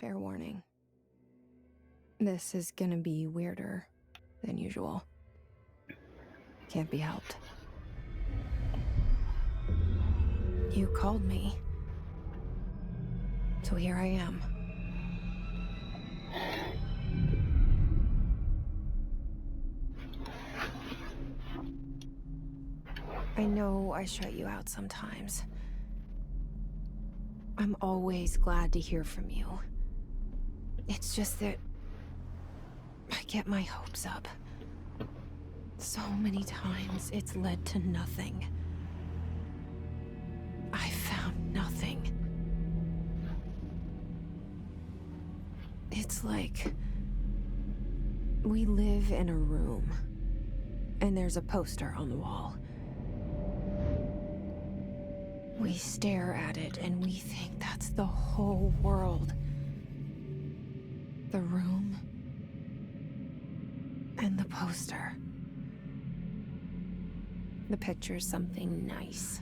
Fair warning. This is gonna be weirder than usual. Can't be helped. You called me. So here I am. I know I shut you out sometimes. I'm always glad to hear from you. It's just that I get my hopes up. So many times it's led to nothing. I found nothing. It's like we live in a room, and there's a poster on the wall. We stare at it and we think that's the whole world. The room and the poster. The picture's something nice.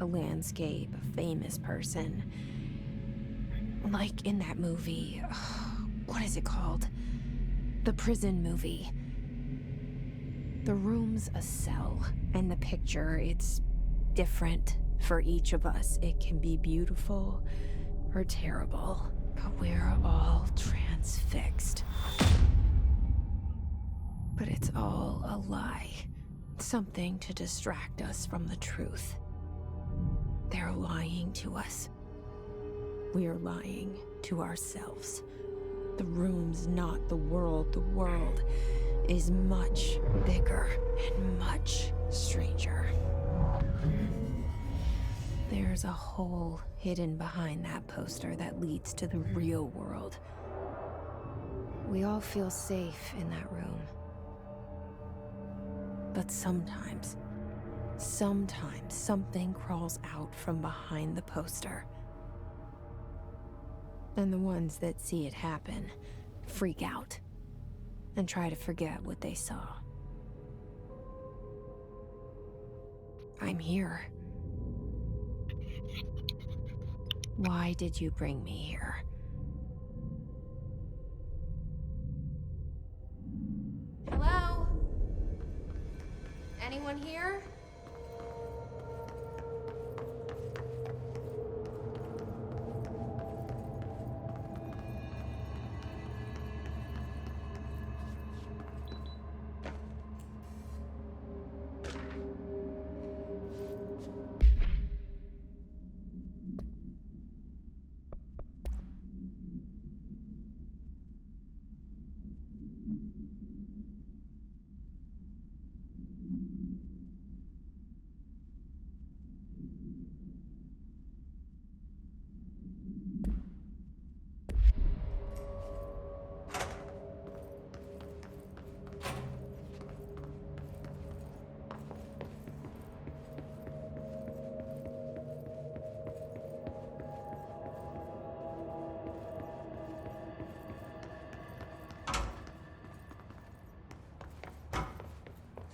A landscape, a famous person. Like in that movie, what is it called? The prison movie. The room's a cell, and the picture, it's different for each of us. It can be beautiful or terrible, but we're all transfixed. But it's all a lie. Something to distract us from the truth. They're lying to us. We're lying to ourselves. The room's not the world. The world is much bigger and much stranger. There's a hole hidden behind that poster that leads to the real world. We all feel safe in that room. But sometimes something crawls out from behind the poster. And the ones that see it happen freak out and try to forget what they saw. I'm here. Why did you bring me here? Hello? Anyone here?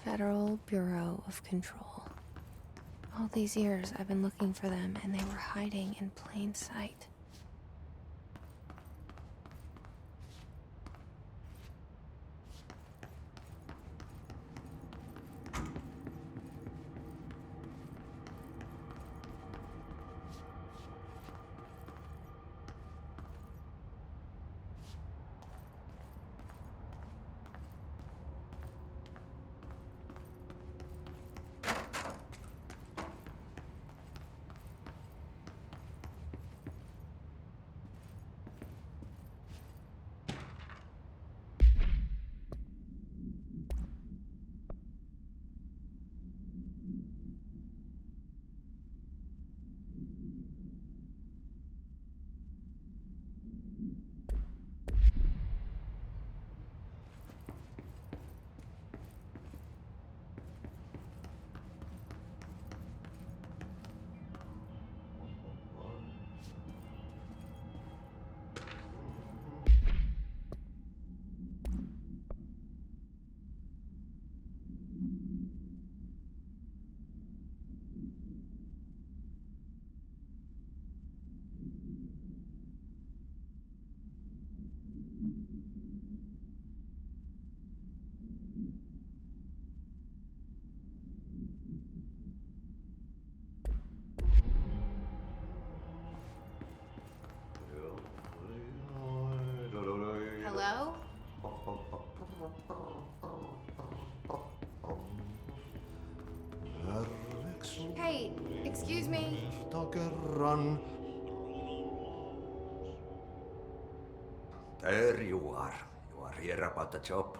Federal Bureau of Control. All these years I've been looking for them, and they were hiding in plain sight. Hello? Hey, excuse me? Kerran. There you are. You are here about the job.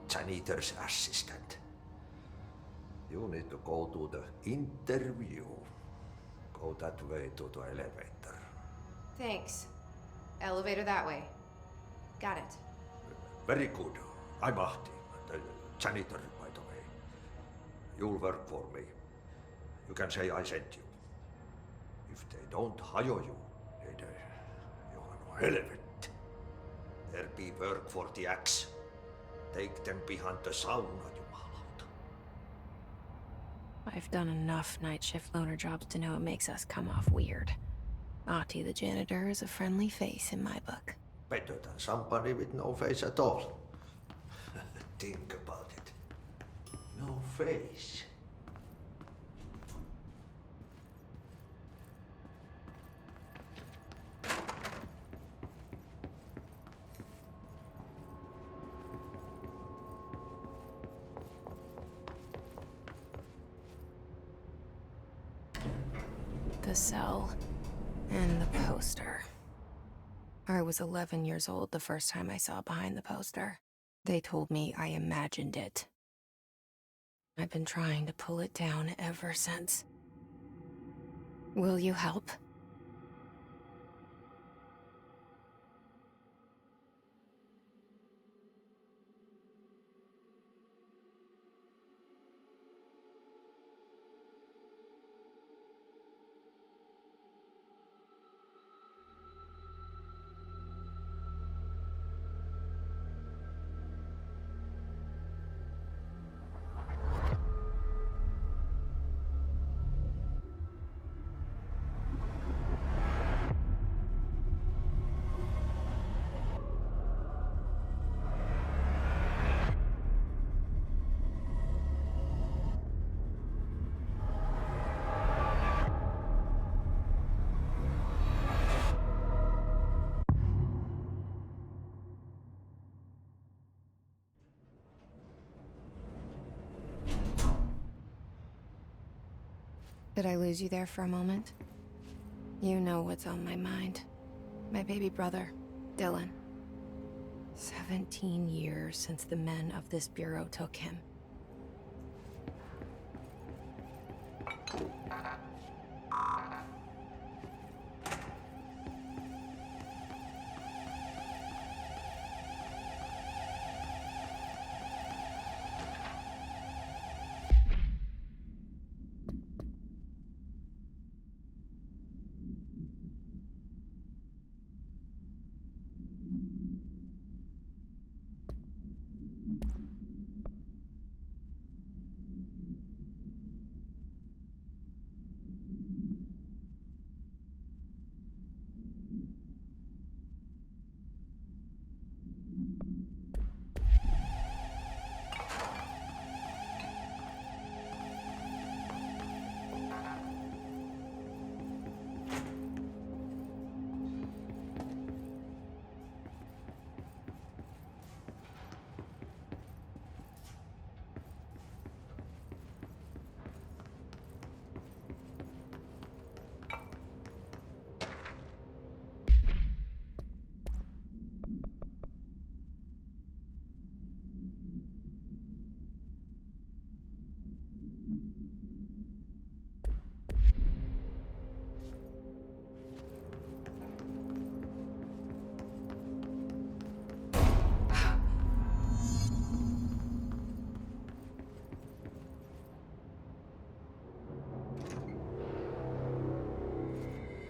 Janitor's assistant. You need to go to the interview. Go that way to the elevator. Thanks. Elevator that way. Got it. Very good. I'm Ahti, the janitor, by the way. You'll work for me. You can say I sent you. If they don't hire you, then you are no helvet. There be work for the axe. Take them behind the sauna, jumalauta. I've done enough night shift loner jobs to know it makes us come off weird. Ahti the janitor is a friendly face in my book. Better than somebody with no face at all. Think about it. No face. The cell and the poster. I was 11 years old the first time I saw behind the poster. They told me I imagined it. I've been trying to pull it down ever since. Will you help? Did I lose you there for a moment? You know what's on my mind. My baby brother, Dylan. 17 years since the men of this bureau took him.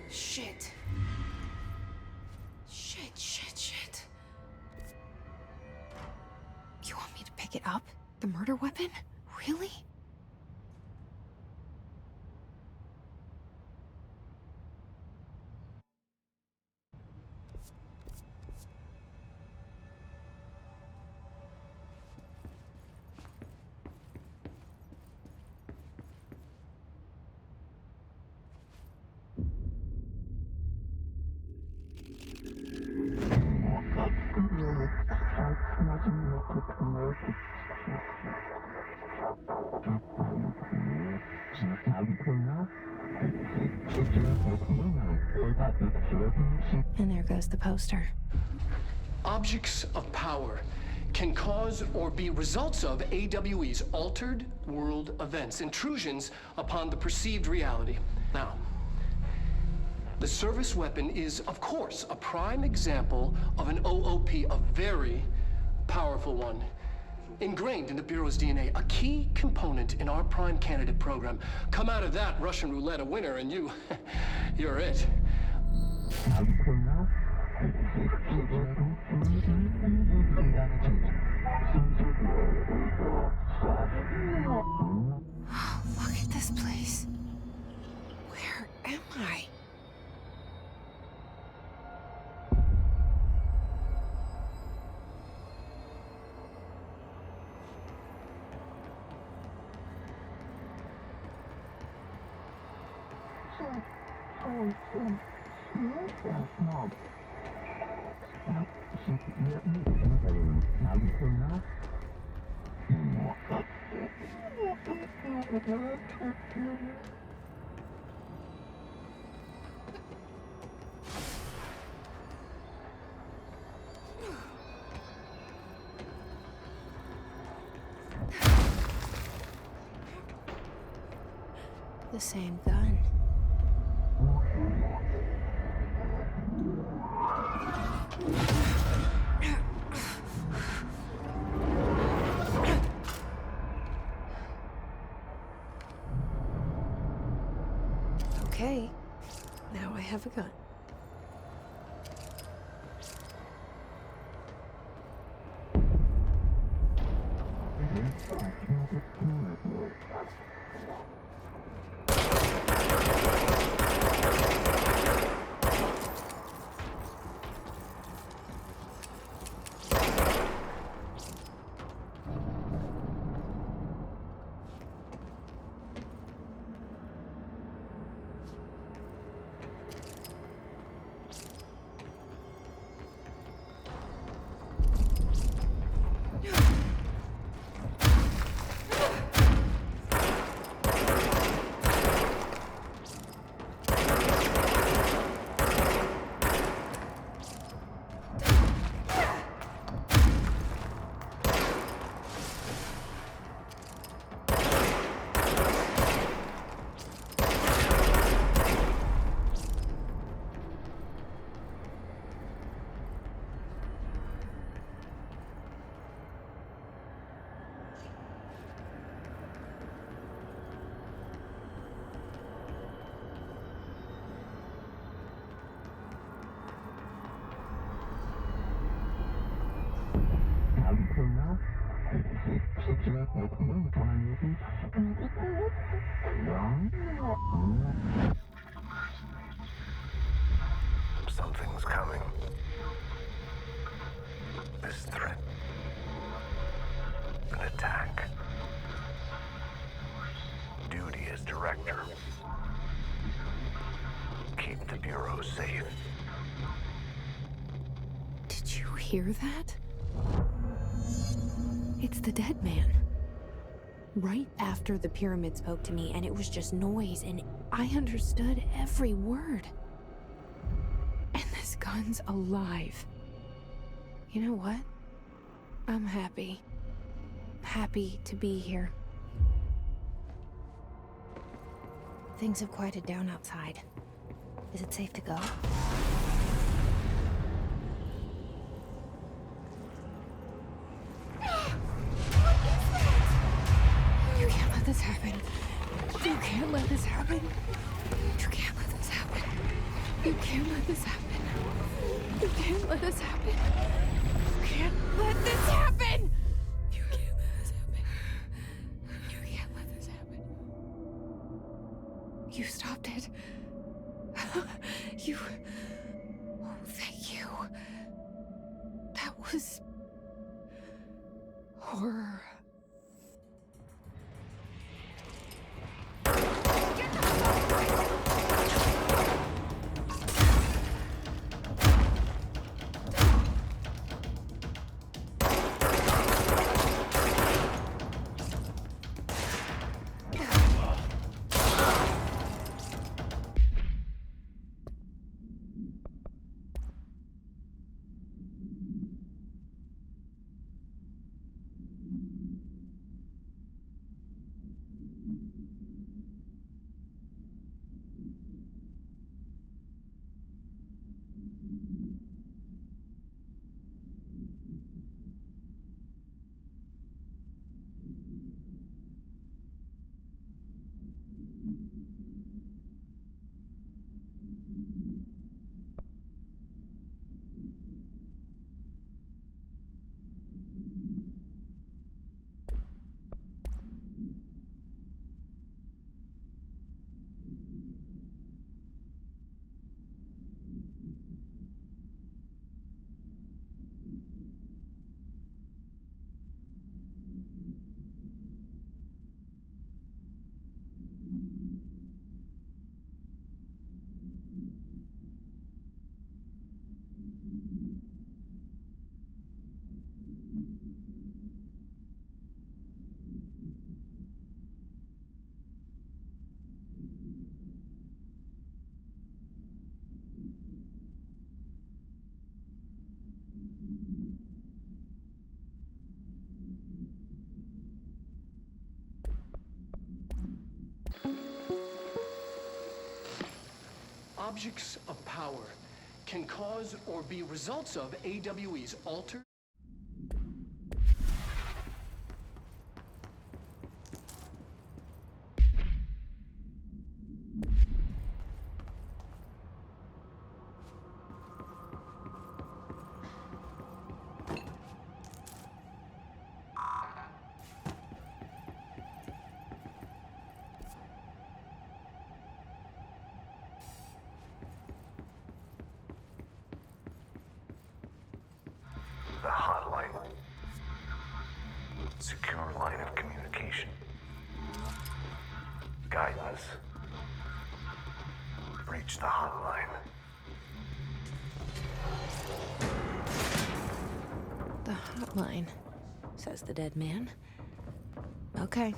Shit. Shit. You want me to pick it up? The murder weapon? Really? And there goes the poster. Objects of power can cause or be results of AWE's altered world events, intrusions upon the perceived reality. Now, the service weapon is, of course, a prime example of an OOP, a very powerful one, ingrained in the Bureau's DNA, a key component in our prime candidate program. Come out of that Russian roulette a winner, and you're it. Oh, look at this place. Where am I? The same gun. Okay, now I have a gun. Something's coming. This threat. An attack. Duty as director. Keep the Bureau safe. Did you hear that? It's the dead man. Right after the pyramid spoke to me, and it was just noise, and I understood every word. And this gun's alive. You know what? I'm happy. Happy to be here. Things have quieted down outside. Is it safe to go? You can't let this happen. You can't let this happen. You can't let this happen. You can't let this happen. You can't let this happen. You can't let this happen. You can't let this happen. You can't let this happen. You stopped it. You... Oh, thank you. That was... horror. Objects of power can cause or be results of AWE's altered. The hotline. Secure line of communication. Guidance. Reach the hotline. The hotline, says the dead man. Okay.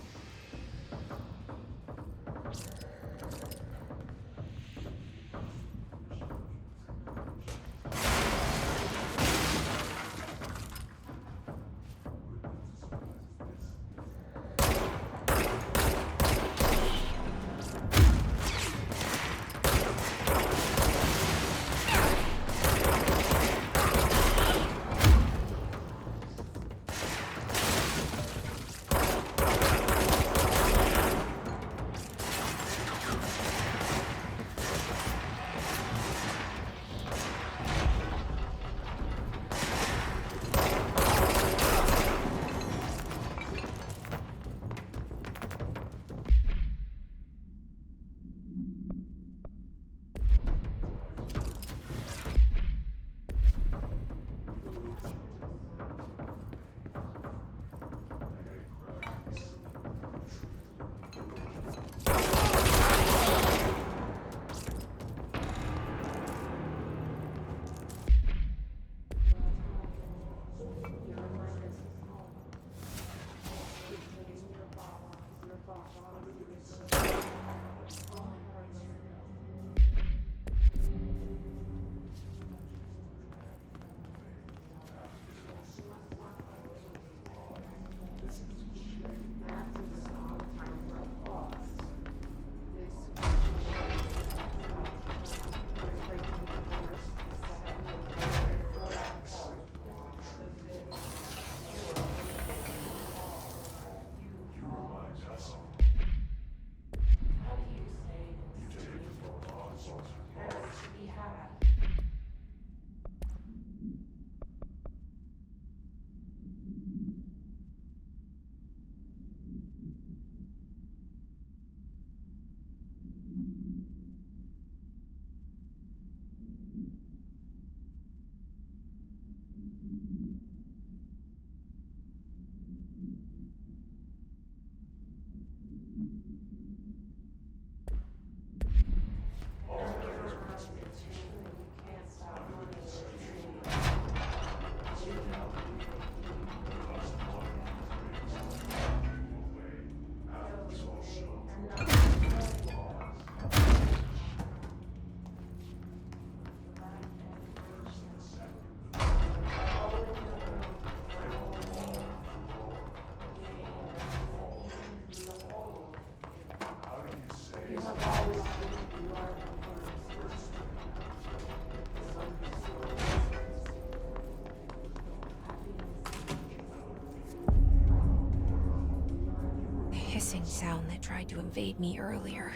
Hissing sound that tried to invade me earlier.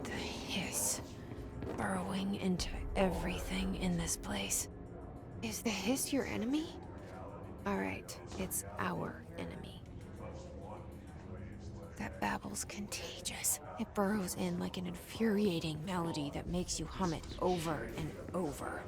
The hiss. Burrowing into everything in this place. Is the hiss your enemy? Alright, it's our enemy. That babble's contagious. It burrows in like an infuriating melody that makes you hum it over and over.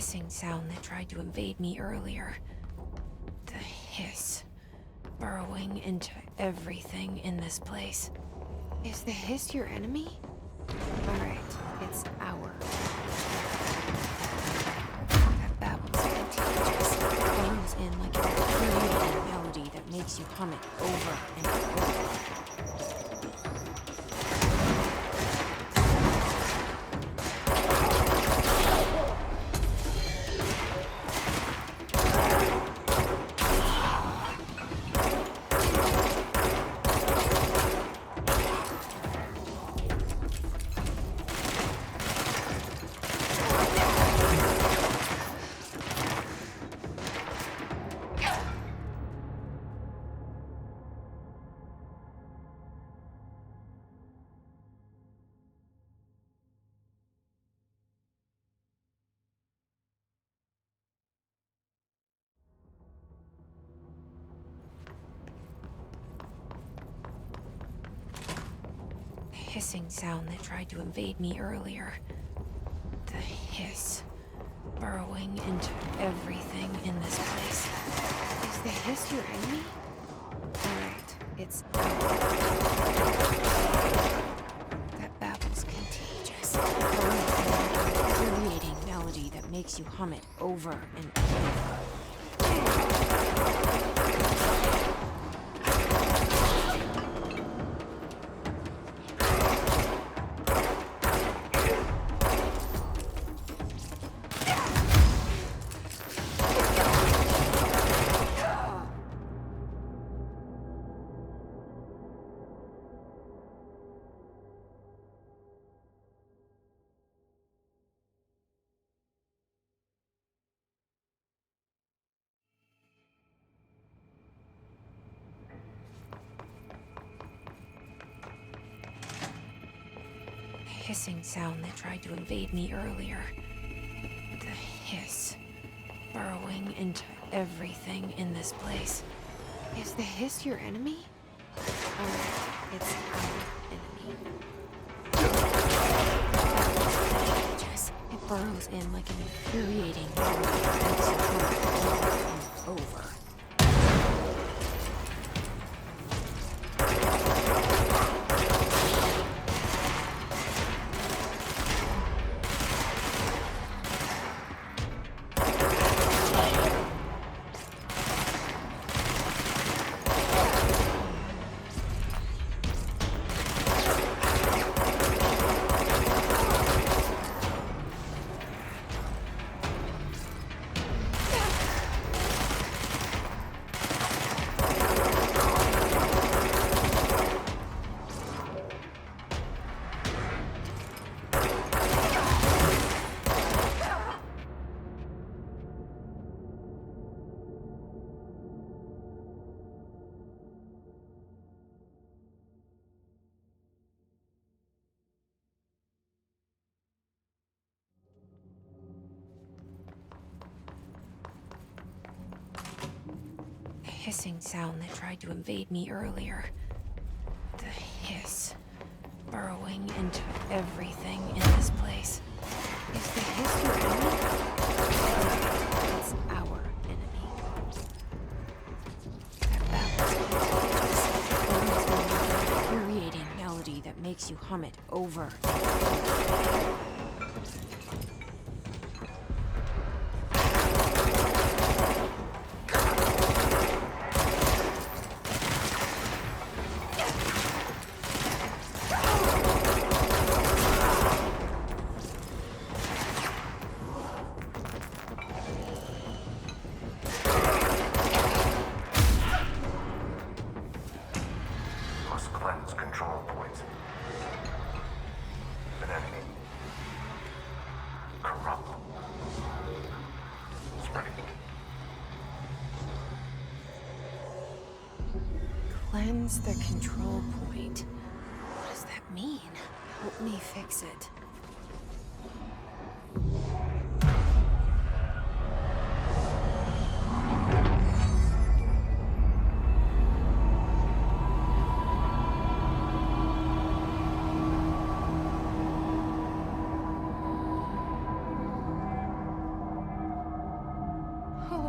hissing sound that tried to invade me earlier. The hiss, burrowing into everything in this place. Is the hiss your enemy? Alright, it's our. That babble's contagious. It burns in like an infuriating melody that makes you hum it over and over. Hissing sound that tried to invade me earlier. The hiss, burrowing into everything in this place. Is the hiss your enemy? Alright, it's That babble's contagious. It burns in like an infuriating melody that makes you hum it over and over. Hissing sound that tried to invade me earlier. The hiss, burrowing into everything in this place. Is the hiss your enemy? Alright, it's our enemy. Just, it burrows in like an infuriating melody that makes you hum it over and over. Hissing sound that tried to invade me earlier. The hiss, burrowing into everything in this place. Is the hiss your enemy? It's our enemy. That babble's contagious. It burns in like an infuriating melody that makes you hum it over and over. Must cleanse control points. An enemy. Corrupt. Spreading. Cleanse the control point. What does that mean? Help me fix it.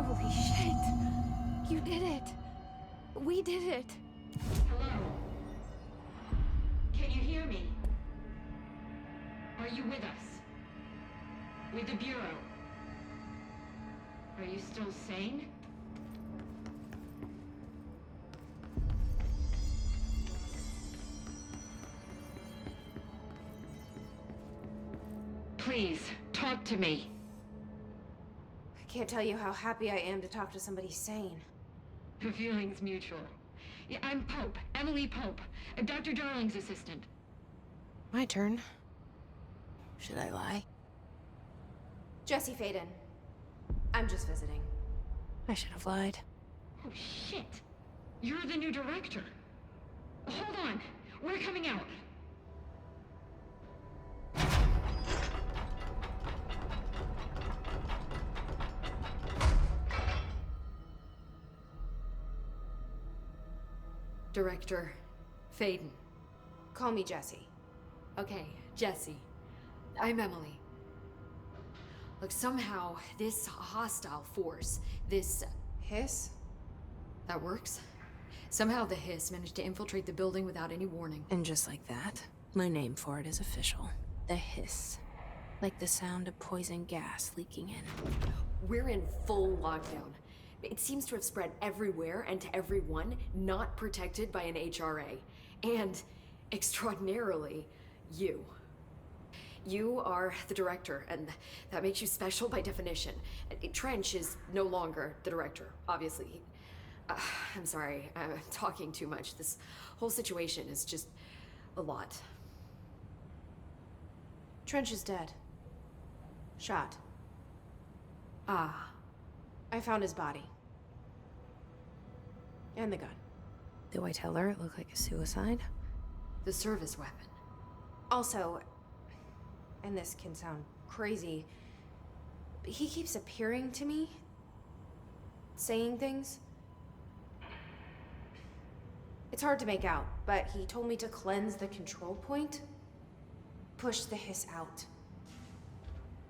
Holy shit. You did it. We did it. Hello? Can you hear me? Are you with us? With the Bureau? Are you still sane? Please, talk to me. I can't tell you how happy I am to talk to somebody sane. The feeling's mutual. Yeah, I'm Pope, Emily Pope, Dr. Darling's assistant. My turn. Should I lie? Jesse Faden. I'm just visiting. I should have lied. Oh, shit. You're the new director. Hold on. We're coming out. Director Faden. Call me Jesse. Okay, Jesse. I'm Emily. Look, somehow this hostile force, this... Hiss? that works? Somehow the hiss managed to infiltrate the building without any warning. And just like that, my name for it is official. The hiss. Like the sound of poison gas leaking in. We're in full lockdown. It seems to have spread everywhere and to everyone not protected by an HRA. And, extraordinarily, you. You are the director, and that makes you special by definition. Trench is no longer the director, obviously. I'm sorry, I'm talking too much. This whole situation is just a lot. Trench is dead. Shot. Ah. I found his body. And the gun. Do I tell her it looked like a suicide? The service weapon. Also, and this can sound crazy, but he keeps appearing to me, saying things. It's hard to make out, but he told me to cleanse the control point, push the hiss out.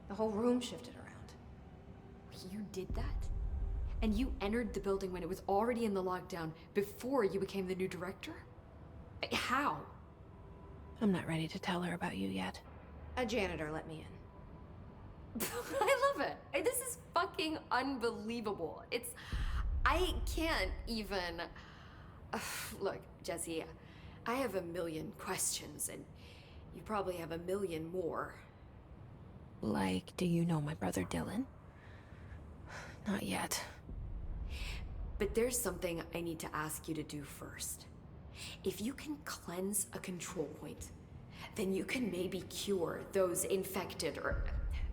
The whole room shifted around. You did that? And you entered the building when it was already in the lockdown before you became the new director? How? I'm not ready to tell her about you yet. A janitor let me in. I love it. This is fucking unbelievable. I can't even... Look, Jesse, I have a million questions, and you probably have a million more. Like, do you know my brother Dylan? Not yet. But there's something I need to ask you to do first. If you can cleanse a control point, then you can maybe cure those infected or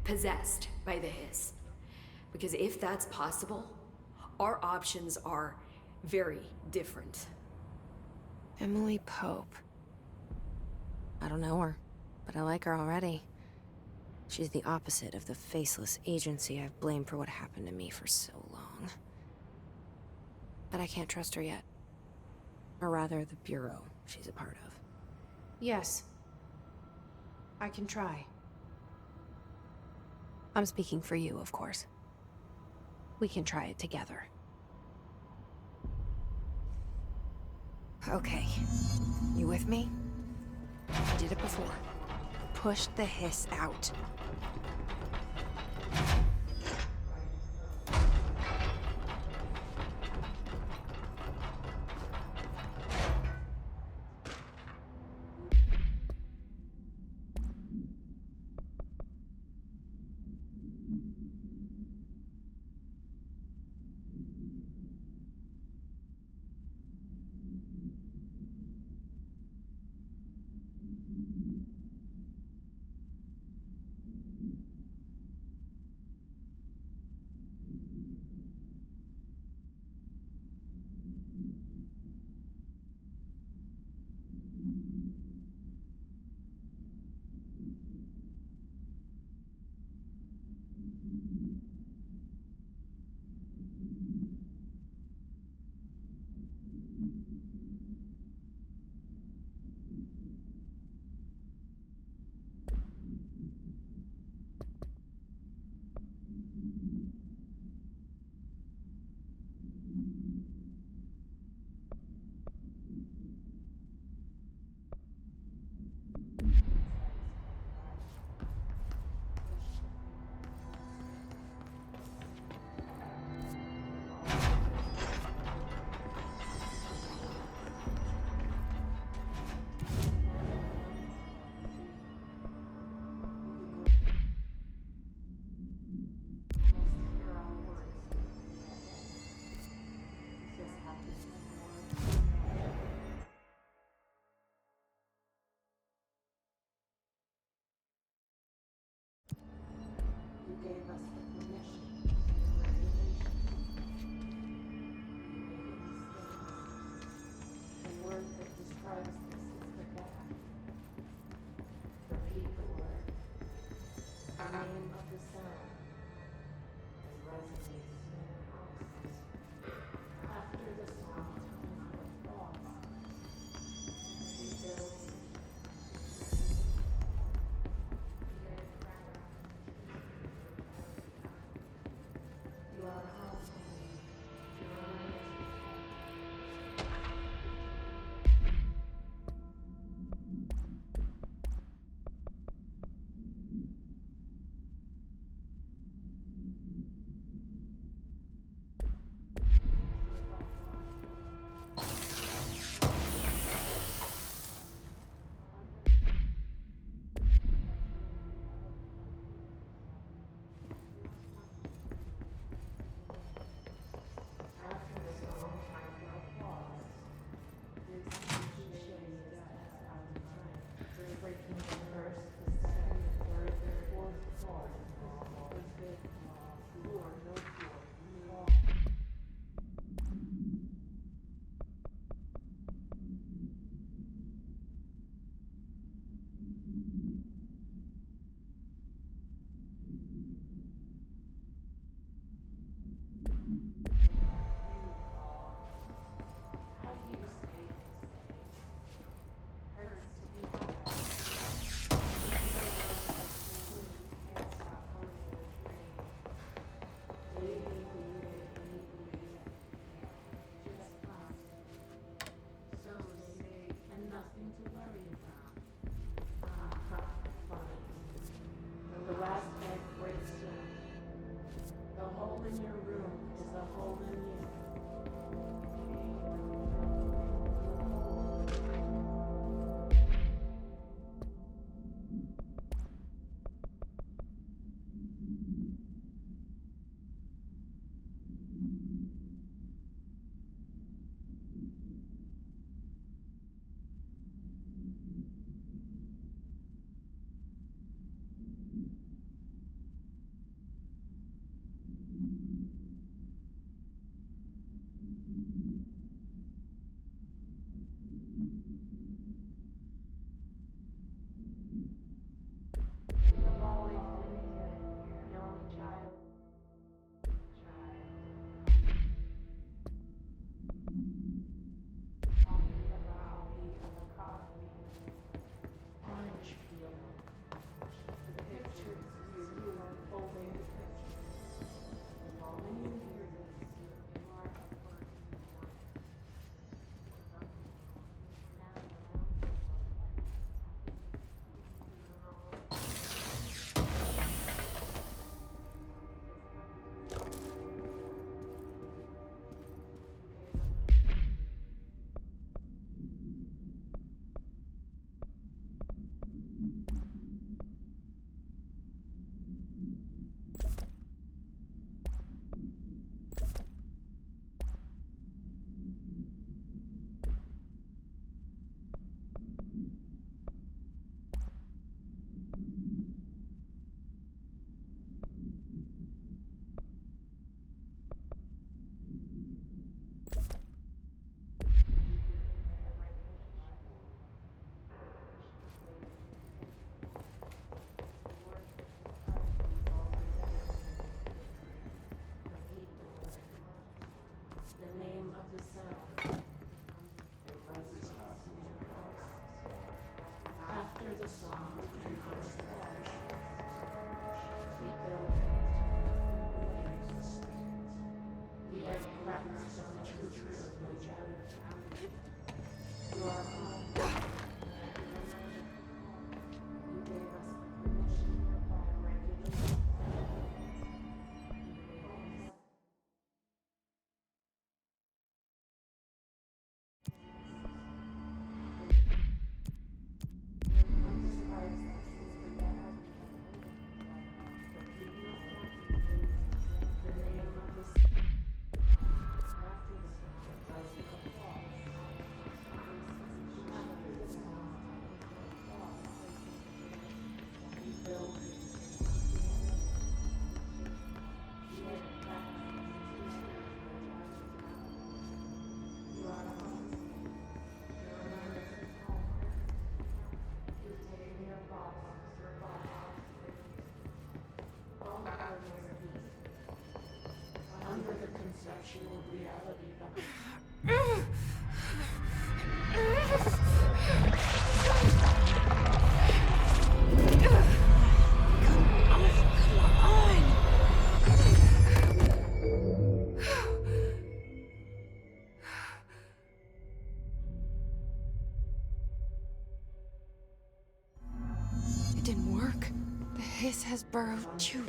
possessed by the hiss. Because if that's possible, our options are very different. Emily Pope. I don't know her, but I like her already. She's the opposite of the faceless agency I've blamed for what happened to me for so long. But I can't trust her yet. Or rather, the Bureau she's a part of. Yes. I can try. I'm speaking for you, of course. We can try it together. Okay. You with me? I did it before. Push the hiss out. in your room is a hole in you. It didn't work. The hiss has burrowed too.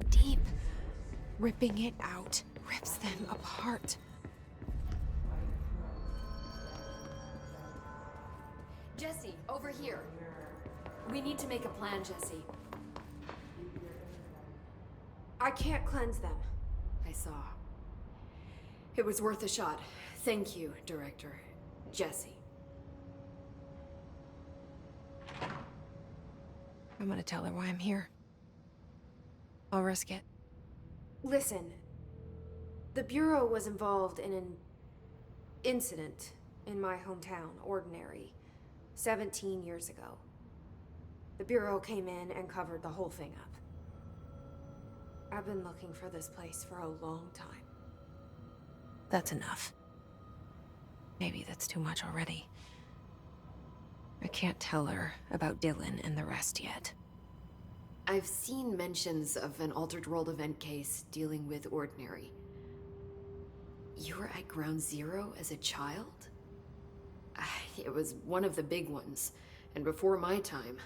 Deep. Ripping it out rips them apart. Jesse, over here. We need to make a plan, Jesse. I can't cleanse them. I saw. It was worth a shot. Thank you, Director. Jesse. I'm gonna tell her why I'm here. I'll risk it. Listen, the Bureau was involved in an incident in my hometown, Ordinary, 17 years ago. The Bureau came in and covered the whole thing up. I've been looking for this place for a long time. That's enough. Maybe that's too much already. I can't tell her about Dylan and the rest yet. I've seen mentions of an Altered World event case dealing with Ordinary. You were at Ground Zero as a child? It was one of the big ones, and before my time.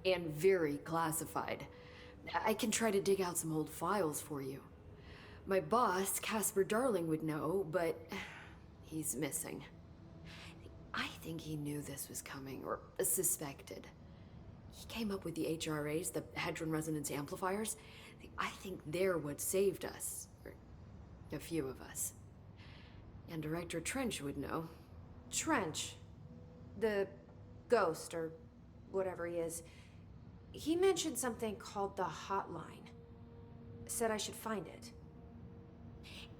And very classified. I can try to dig out some old files for you. My boss, Casper Darling, would know, but he's missing. I think he knew this was coming, or suspected. He came up with the HRAs, the Hadron Resonance Amplifiers. I think they're what saved us. Or a few of us. And Director Trench would know. Trench, the ghost, or whatever he is, he mentioned something called the Hotline. Said I should find it.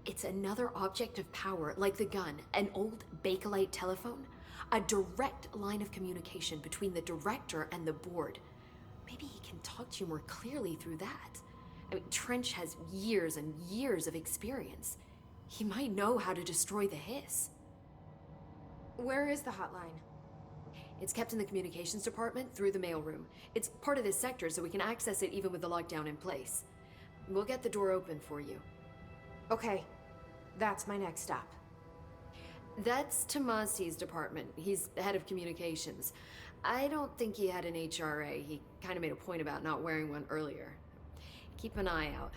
It's another object of power, like the gun, an old Bakelite telephone. A direct line of communication between the director and the board. Maybe he can talk to you more clearly through that. I mean, Trench has years and years of experience. He might know how to destroy the hiss. Where is the hotline? It's kept in the communications department through the mailroom. It's part of this sector, so we can access it even with the lockdown in place. We'll get the door open for you. Okay, that's my next stop. That's Tomasi's department. He's the head of communications. I don't think he had an HRA. He kind of made a point about not wearing one earlier. Keep an eye out.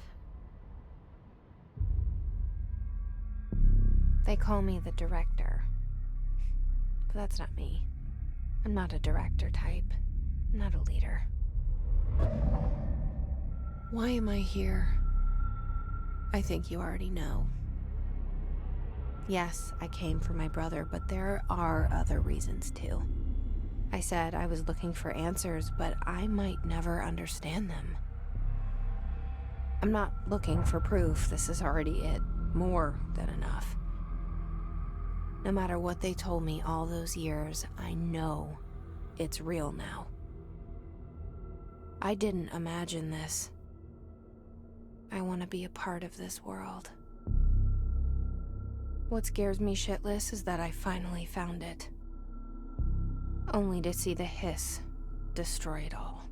They call me the director. But that's not me. I'm not a director type. I'm not a leader. Why am I here? I think you already know. Yes, I came for my brother, but there are other reasons too. I said I was looking for answers, but I might never understand them. I'm not looking for proof. This is already it. More than enough. No matter what they told me all those years, I know it's real now. I didn't imagine this. I want to be a part of this world. What scares me shitless is that I finally found it. Only to see the hiss destroy it all.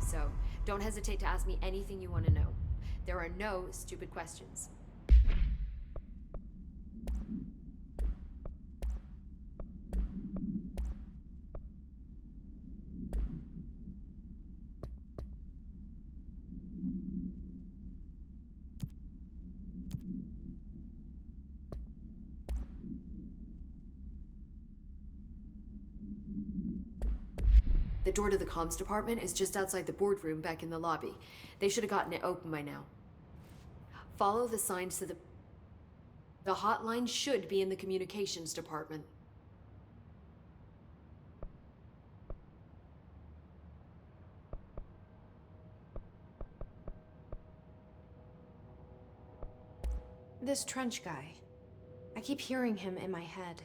So don't hesitate to ask me anything you want to know. There are no stupid questions. The door to the comms department is just outside the boardroom back in the lobby. They should have gotten it open by now. Follow the signs to the... The hotline should be in the communications department. This Trench guy. I keep hearing him in my head.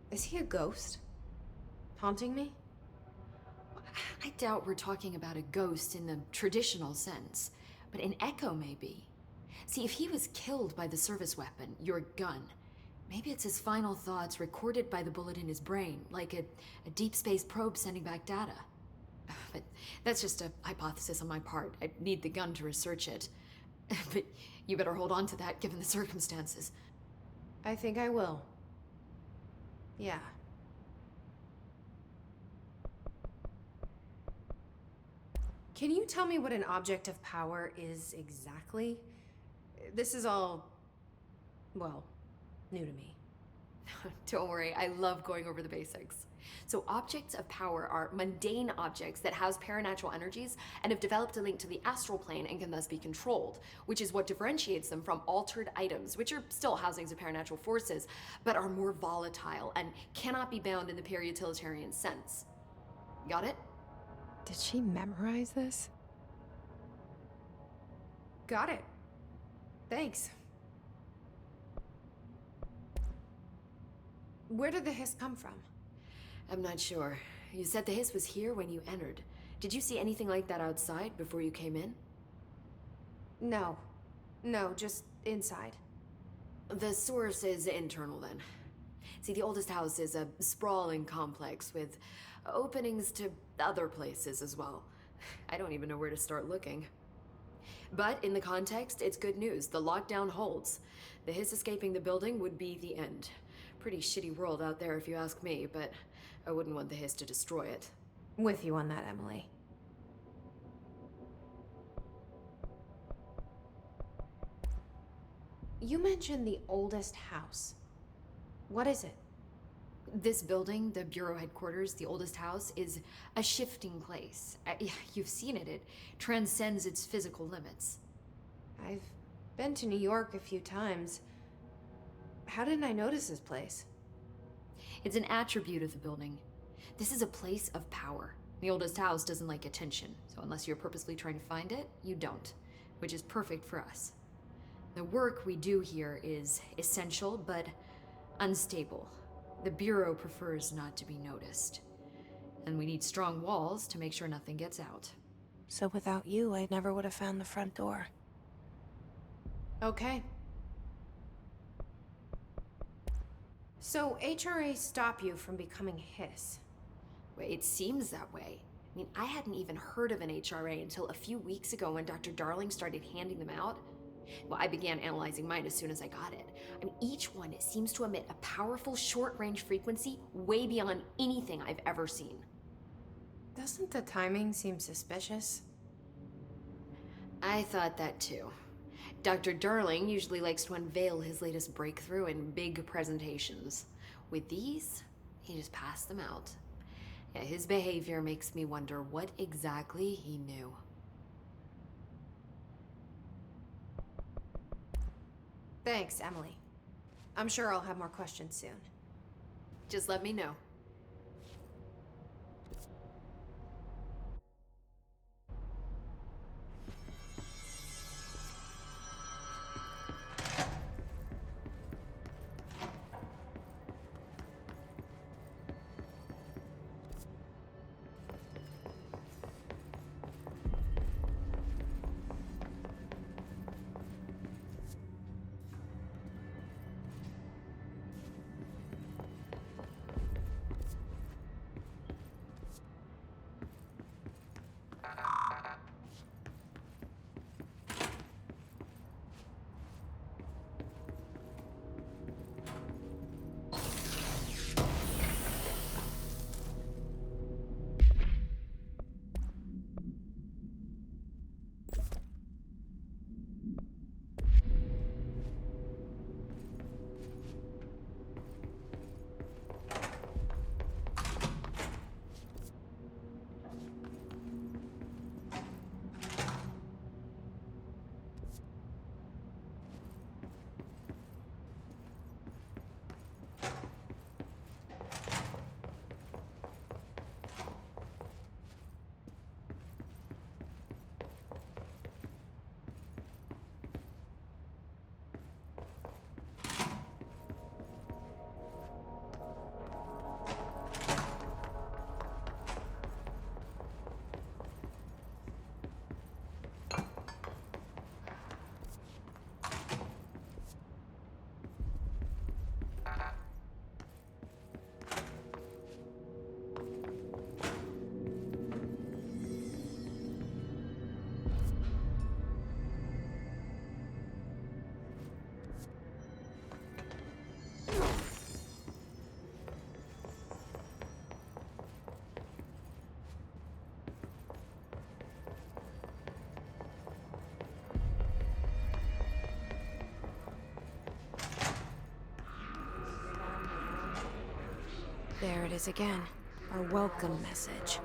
Is he a ghost? Haunting me? I doubt we're talking about a ghost in the traditional sense, but an echo maybe. See, if he was killed by the service weapon, your gun, maybe it's his final thoughts recorded by the bullet in his brain, like a deep space probe sending back data. But that's just a hypothesis on my part. I need the gun to research it. But you better hold on to that given the circumstances. I think I will. Yeah. Can you tell me what an object of power is exactly? This is all, well, new to me. Don't worry, I love going over the basics. So objects of power are mundane objects that house paranatural energies and have developed a link to the astral plane and can thus be controlled, which is what differentiates them from altered items, which are still housings of paranatural forces, but are more volatile and cannot be bound in the pure utilitarian sense. Got it? Did she memorize this? Got it. Thanks. Where did the hiss come from? I'm not sure. You said the hiss was here when you entered. Did you see anything like that outside before you came in? No. No, just inside. The source is internal then. See, the oldest house is a sprawling complex with openings to other places as well. I don't even know where to start looking. But in the context, it's good news. The lockdown holds. The hiss escaping the building would be the end. Pretty shitty world out there if you ask me, but I wouldn't want the hiss to destroy it. With you on that, Emily. You mentioned the oldest house. What is it? This building, the Bureau headquarters, the oldest house, is a shifting place. You've seen it. It transcends its physical limits. I've been to New York a few times. How didn't I notice this place? It's an attribute of the building. This is a place of power. The oldest house doesn't like attention, so unless you're purposely trying to find it, you don't, which is perfect for us. The work we do here is essential, but unstable. The Bureau prefers not to be noticed. And we need strong walls to make sure nothing gets out. So without you, I never would have found the front door. Okay. So HRA stop you from becoming hiss? Well, it seems that way. I mean, I hadn't even heard of an HRA until a few weeks ago when Dr. Darling started handing them out. Well, I began analyzing mine as soon as I got it. I mean, each one seems to emit a powerful short-range frequency way beyond anything I've ever seen. Doesn't the timing seem suspicious? I thought that too. Dr. Darling usually likes to unveil his latest breakthrough in big presentations. With these, he just passed them out. Yeah, his behavior makes me wonder what exactly he knew. Thanks, Emily. I'm sure I'll have more questions soon. Just let me know. There it is again. Our welcome message.